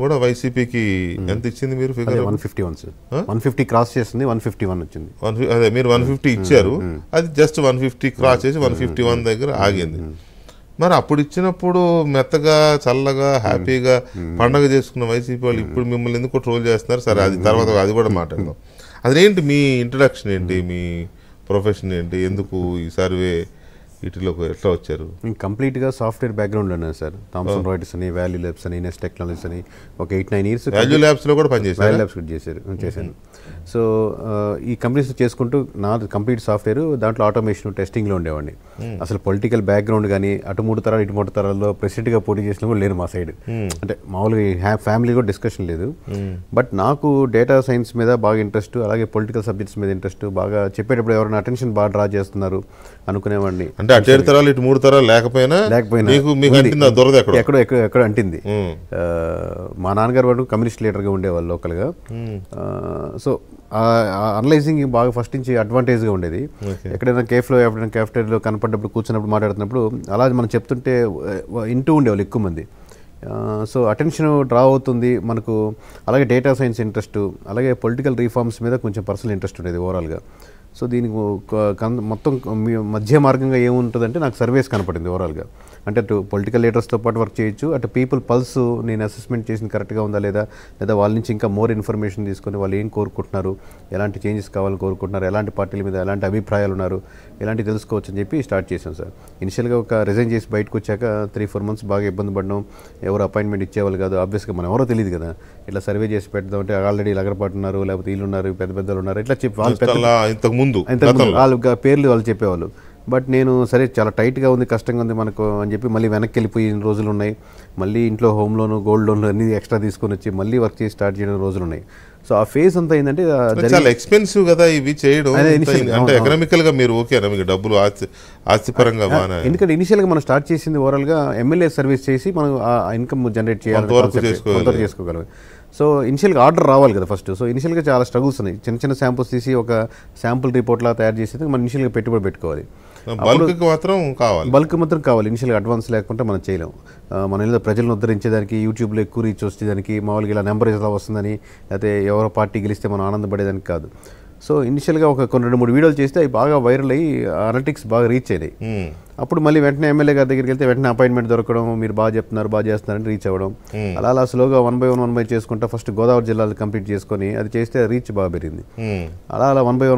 కూడా వైసీపీకి ఎంత ఇచ్చింది మీరు ఫిగర్? 151 సార్. 150 క్రాస్ చేస్తుంది, 151 వచ్చింది. అదే మీరు 150 ఇచ్చారు, అది జస్ట్ 150 క్రాస్ చేసి 151 దగ్గర ఆగింది. మరి అప్పుడు ఇచ్చినప్పుడు మెత్తగా చల్లగా హ్యాపీగా పండగ చేసుకున్న వైసీపీ వాళ్ళు ఇప్పుడు మిమ్మల్ని ఎందుకు ట్రోల్ చేస్తున్నారు? సరే, అది తర్వాత అది కూడా మాట్లాడదాం. అదేంటి మీ ఇంట్రడక్షన్ ఏంటి, మీ ప్రొఫెషన్ ఏంటి, ఎందుకు ఈ సర్వే వీటిలోకి ఎట్లా వచ్చారు? కంప్లీట్గా సాఫ్ట్వేర్ బ్యాక్గ్రౌండ్ ఉన్నాను సార్. థామ్సన్ రాయిటర్స్ అని, వాల్యూ ల్యాబ్స్ అని, నెస్ట్ టెక్నాలజీస్ అని ఒక 8-9 ఇయర్స్ వాల్యూ ల్యాబ్స్లో కూడా పనిచేశారు. వాల్యూ ల్యాబ్స్ కూడా చేశాను. సో ఈ కంపెనీస్ చేసుకుంటూ నా కంప్లీట్ సాఫ్ట్వేర్, దాంట్లో ఆటోమేషన్ టెస్టింగ్లో ఉండేవాడిని. అసలు పొలిటికల్ బ్యాక్గ్రౌండ్ కానీ అటు 3 తరాలు ఇటు 3 తరాల్లో ప్రెసిడెంట్గా పోటీ చేసిన కూడా లేరు మా సైడ్. అంటే మామూలుగా ఫ్యామిలీ కూడా డిస్కషన్ లేదు. బట్ నాకు డేటా సైన్స్ మీద బాగా ఇంట్రెస్ట్, అలాగే పొలిటికల్ సబ్జెక్ట్స్ మీద ఇంట్రెస్ట్. బాగా చెప్పేటప్పుడు ఎవరైనా అటెన్షన్ బాగా డ్రా చేస్తున్నారు అనుకునేవాడిని. అంటే అటు 7 తరాలు ఇటు 3 తరాలు లేకపోయినా ఎక్కడ అంటింది. మా నాన్నగారు వాడు కమ్యూనిస్ట్ లీడర్గా ఉండేవాళ్ళు లోకల్గా. సో అనలైజింగ్ బాగా ఫస్ట్ నుంచి అడ్వాంటేజ్గా ఉండేది. ఎక్కడైనా కేఫ్లో ఎప్పుడైనా క్యాఫ్టేరియాలో కనపడ్డప్పుడు కూర్చున్నప్పుడు మాట్లాడుతున్నప్పుడు అలా మనం చెప్తుంటే ఇంటూ ఉండేవాళ్ళు ఎక్కువ మంది. సో అటెన్షన్ డ్రా అవుతుంది మనకు. అలాగే డేటా సైన్స్ ఇంట్రెస్ట్, అలాగే పొలిటికల్ రీఫార్మ్స్ మీద కొంచెం పర్సనల్ ఇంట్రెస్ట్ ఉండేది ఓవరాల్గా. సో దీనికి మొత్తం మధ్య మార్గంగా ఏముంటుందంటే నాకు సర్వేస్ కనపడింది ఓవరాల్గా. అంటే అటు పొలిటికల్ లీడర్స్తో పాటు వర్క్ చేయొచ్చు, అటు పీపుల్ పల్స్ నేను అసెస్మెంట్ చేసిన కరెక్ట్గా ఉందా లేదా వాళ్ళ నుంచి ఇంకా మోర్ ఇన్ఫర్మేషన్ తీసుకొని వాళ్ళు ఏం కోరుకుంటున్నారు, ఎలాంటి చేంజెస్ కావాలని కోరుకుంటున్నారు, ఎలాంటి పార్టీల మీద ఎలాంటి అభిప్రాయాలు ఉన్నారు, ఇలాంటివి తెలుసుకోవచ్చు అని చెప్పి స్టార్ట్ చేశాను సార్. ఇనిషియల్గా ఒక రిజైన్ చేసి బయటకు వచ్చాక 3-4 months బాగా ఇబ్బంది పడడం. ఎవరు అపాయింట్మెంట్ ఇచ్చేవాళ్ళు కాదు. ఆబ్వియస్గా మనం ఎవరో తెలియదు కదా. ఇట్లా సర్వే చేసి పెడదామంటే ఆల్రెడీ లగరపాటు ఉన్నారు, లేకపోతే వీళ్ళు ఉన్నారు, పెద్ద పెద్దలు ఉన్నారు, ఇట్లా చెప్పి వాళ్ళు పేర్లు వాళ్ళు చెప్పేవాళ్ళు. బట్ నేను సరే చాలా టైట్గా ఉంది, కష్టంగా ఉంది మనకు అని చెప్పి మళ్ళీ వెనక్కి వెళ్ళిపోయిన రోజులు ఉన్నాయి. మళ్ళీ ఇంట్లో హోమ్ లోను, గోల్డ్ లోన్ అన్ని ఎక్స్ట్రా తీసుకొని వచ్చి మళ్ళీ వర్క్ చేసి స్టార్ట్ చేయడం రోజులు ఉన్నాయి. సో ఆ ఫేజ్ అంతా ఏంటంటే చాలా ఎక్స్పెన్సివ్ కదా ఇవి చేయడం. అంటే ఎకనామికల్ గా మీరు ఓకేనా, మీకు డబ్బులు ఆస్తిపరంగా? ఎందుకంటే ఇనిషియల్గా మనం స్టార్ట్ చేసింది ఓవరాల్గా ఎమ్మెల్యే సర్వీస్ చేసి మనం ఆ ఇన్కమ్ జనరేట్ చేయాలి, చేసుకోగలం. సో ఇనిషియల్గా ఆర్డర్ రావాలి కదా ఫస్ట్. సో ఇనిషియల్గా చాలా స్ట్రగుల్స్ ఉన్నాయి. చిన్న చిన్న శాంపుల్స్ తీసి ఒక శాంపుల్ రిపోర్ట్లా తయారు చేసేది మనం ఇనిషియల్గా పెట్టుబడి పెట్టుకోవాలి. బల్క్ మాత్రం కావాలి. ఇనిషియల్గా అడ్వాన్స్ లేకుంటే మనం చేయలేము. మనం ఏదో ప్రజలను ఉద్ధరించేదానికి, యూట్యూబ్లో ఎక్కువ రీచ్ వచ్చేదానికి, మామూలుగా ఇలా నెంబర్ ఎలా వస్తుందని, లేకపోతే ఎవరో పార్టీ గెలిస్తే మనం ఆనందపడేదానికి కాదు. సో ఇనిషియల్గా ఒక 2-3 వీడియోలు చేస్తే అవి బాగా వైరల్ అయ్యి అనలిటిక్స్ బాగా రీచ్ అయినాయి. అప్పుడు మళ్ళీ వెంటనే ఎమ్మెల్యే గారి దగ్గరికి వెళ్తే వెంటనే అపాయింట్మెంట్ దొరకడం, మీరు బాగా చెప్తున్నారు, బాగా చేస్తున్నారని రీచ్ అవ్వడం. అలా స్లోగా 1 by 1 చేసుకుంటా ఫస్ట్ గోదావరి జిల్లాలో కంప్లీట్ చేసుకొని అది చేస్తే రీచ్ బాగా పెరిగింది. అలా 1 by 1